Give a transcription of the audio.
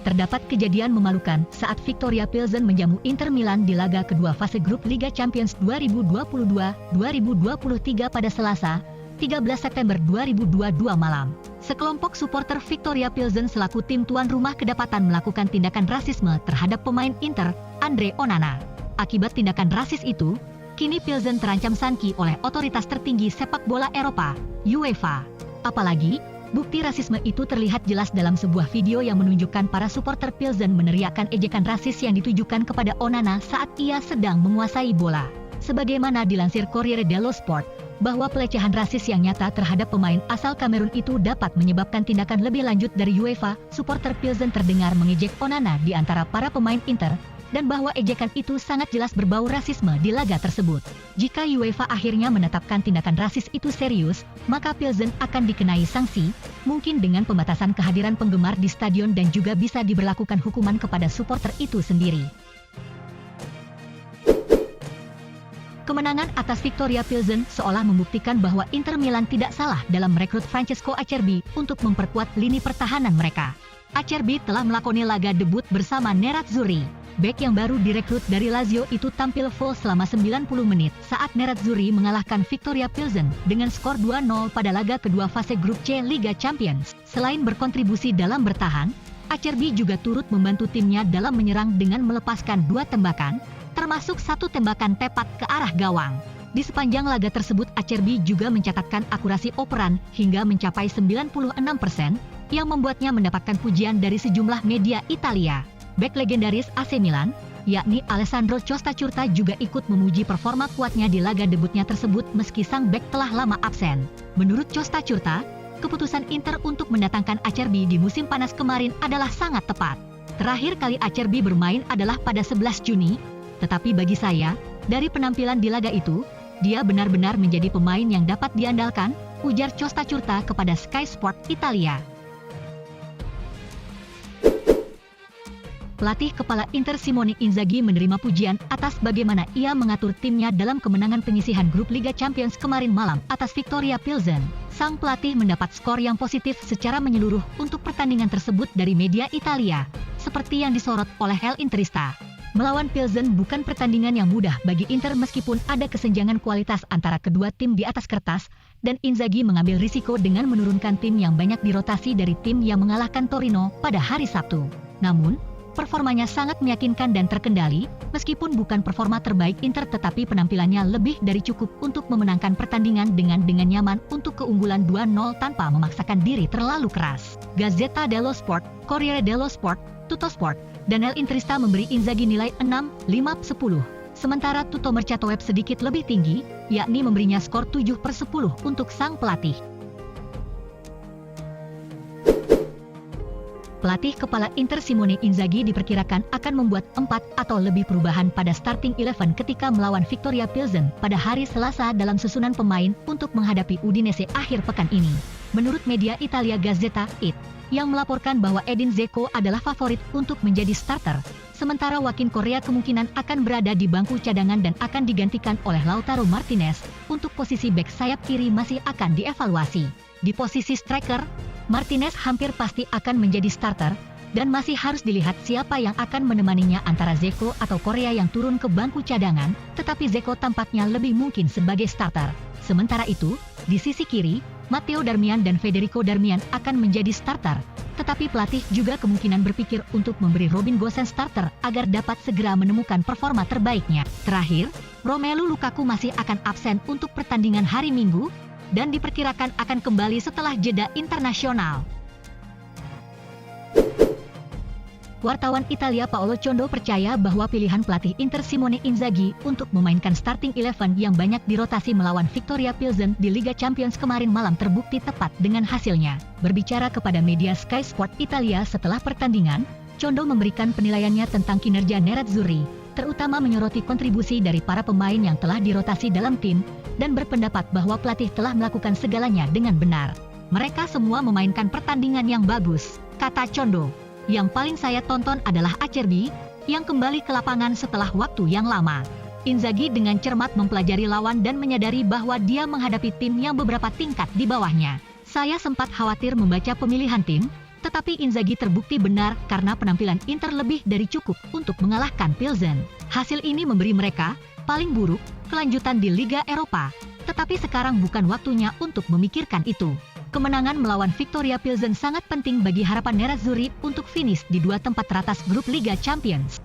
terdapat kejadian memalukan saat Viktoria Pilsen menjamu Inter Milan di laga kedua fase grup Liga Champions 2022-2023 pada Selasa, 13 September 2022 malam. Sekelompok supporter Viktoria Pilsen selaku tim tuan rumah kedapatan melakukan tindakan rasisme terhadap pemain Inter, Andre Onana. Akibat tindakan rasis itu, kini Pilsen terancam sanksi oleh otoritas tertinggi sepak bola Eropa, UEFA. Apalagi, bukti rasisme itu terlihat jelas dalam sebuah video yang menunjukkan para supporter Pilsen meneriakkan ejekan rasis yang ditujukan kepada Onana saat ia sedang menguasai bola. Sebagaimana dilansir Corriere dello Sport, bahwa pelecehan rasis yang nyata terhadap pemain asal Kamerun itu dapat menyebabkan tindakan lebih lanjut dari UEFA. Supporter Pilsen terdengar mengejek Onana di antara para pemain Inter, dan bahwa ejekan itu sangat jelas berbau rasisme di laga tersebut. Jika UEFA akhirnya menetapkan tindakan rasis itu serius, maka Pilsen akan dikenai sanksi, mungkin dengan pembatasan kehadiran penggemar di stadion dan juga bisa diberlakukan hukuman kepada supporter itu sendiri. Kemenangan atas Viktoria Pilsen seolah membuktikan bahwa Inter Milan tidak salah dalam merekrut Francesco Acerbi untuk memperkuat lini pertahanan mereka. Acerbi telah melakoni laga debut bersama Nerazzurri. Bek yang baru direkrut dari Lazio itu tampil full selama 90 menit saat Nerazzurri mengalahkan Viktoria Pilsen dengan skor 2-0 pada laga kedua fase grup C Liga Champions. Selain berkontribusi dalam bertahan, Acerbi juga turut membantu timnya dalam menyerang dengan melepaskan 2 tembakan, termasuk 1 tembakan tepat ke arah gawang. Di sepanjang laga tersebut Acerbi juga mencatatkan akurasi operan hingga mencapai 96%, yang membuatnya mendapatkan pujian dari sejumlah media Italia. Bek legendaris AC Milan, yakni Alessandro Costa Curta juga ikut memuji performa kuatnya di laga debutnya tersebut meski sang bek telah lama absen. Menurut Costa Curta, keputusan Inter untuk mendatangkan Acerbi di musim panas kemarin adalah sangat tepat. Terakhir kali Acerbi bermain adalah pada 11 Juni, tetapi bagi saya, dari penampilan di laga itu, dia benar-benar menjadi pemain yang dapat diandalkan, ujar Costa Curta kepada Sky Sport Italia. Pelatih kepala Inter Simone Inzaghi menerima pujian atas bagaimana ia mengatur timnya dalam kemenangan penyisihan grup Liga Champions kemarin malam atas Viktoria Pilsen. Sang pelatih mendapat skor yang positif secara menyeluruh untuk pertandingan tersebut dari media Italia, seperti yang disorot oleh El Interista. Melawan Pilsen bukan pertandingan yang mudah bagi Inter meskipun ada kesenjangan kualitas antara kedua tim di atas kertas, dan Inzaghi mengambil risiko dengan menurunkan tim yang banyak dirotasi dari tim yang mengalahkan Torino pada hari Sabtu. Namun, performanya sangat meyakinkan dan terkendali, meskipun bukan performa terbaik Inter tetapi penampilannya lebih dari cukup untuk memenangkan pertandingan dengan nyaman untuk keunggulan 2-0 tanpa memaksakan diri terlalu keras. Gazzetta dello Sport, Corriere dello Sport, Tuttosport, dan El Interista memberi Inzaghi nilai 6,5/10. Sementara Tutto Mercato Web sedikit lebih tinggi, yakni memberinya skor 7/10 untuk sang pelatih. Pelatih kepala Inter Simone Inzaghi diperkirakan akan membuat 4 atau lebih perubahan pada starting 11 ketika melawan Viktoria Pilsen pada hari Selasa dalam susunan pemain untuk menghadapi Udinese akhir pekan ini. Menurut media Italia Gazzetta It, yang melaporkan bahwa Edin Dzeko adalah favorit untuk menjadi starter, sementara Joaquin Correa kemungkinan akan berada di bangku cadangan dan akan digantikan oleh Lautaro Martinez. Untuk posisi bek sayap kiri masih akan dievaluasi. Di posisi striker, Martinez hampir pasti akan menjadi starter, dan masih harus dilihat siapa yang akan menemaninya antara Dzeko atau Correa yang turun ke bangku cadangan, tetapi Dzeko tampaknya lebih mungkin sebagai starter. Sementara itu, di sisi kiri, Matteo Darmian dan Federico Darmian akan menjadi starter, tetapi pelatih juga kemungkinan berpikir untuk memberi Robin Gosens starter agar dapat segera menemukan performa terbaiknya. Terakhir, Romelu Lukaku masih akan absen untuk pertandingan hari Minggu, dan diperkirakan akan kembali setelah jeda internasional. Wartawan Italia Paolo Condo percaya bahwa pilihan pelatih Inter Simone Inzaghi untuk memainkan starting 11 yang banyak dirotasi melawan Viktoria Pilsen di Liga Champions kemarin malam terbukti tepat dengan hasilnya. Berbicara kepada media Sky Sport Italia setelah pertandingan, Condo memberikan penilaiannya tentang kinerja Nerazzurri, terutama menyoroti kontribusi dari para pemain yang telah dirotasi dalam tim, dan berpendapat bahwa pelatih telah melakukan segalanya dengan benar. Mereka semua memainkan pertandingan yang bagus, kata Condo. Yang paling saya tonton adalah Acerbi, yang kembali ke lapangan setelah waktu yang lama. Inzaghi dengan cermat mempelajari lawan dan menyadari bahwa dia menghadapi tim yang beberapa tingkat di bawahnya. Saya sempat khawatir membaca pemilihan tim, Tetapi Inzaghi terbukti benar karena penampilan Inter lebih dari cukup untuk mengalahkan Pilsen. Hasil ini memberi mereka, paling buruk, kelanjutan di Liga Eropa. Tetapi sekarang bukan waktunya untuk memikirkan itu. Kemenangan melawan Victoria Pilsen sangat penting bagi harapan Nerazzurri untuk finish di 2 tempat teratas grup Liga Champions.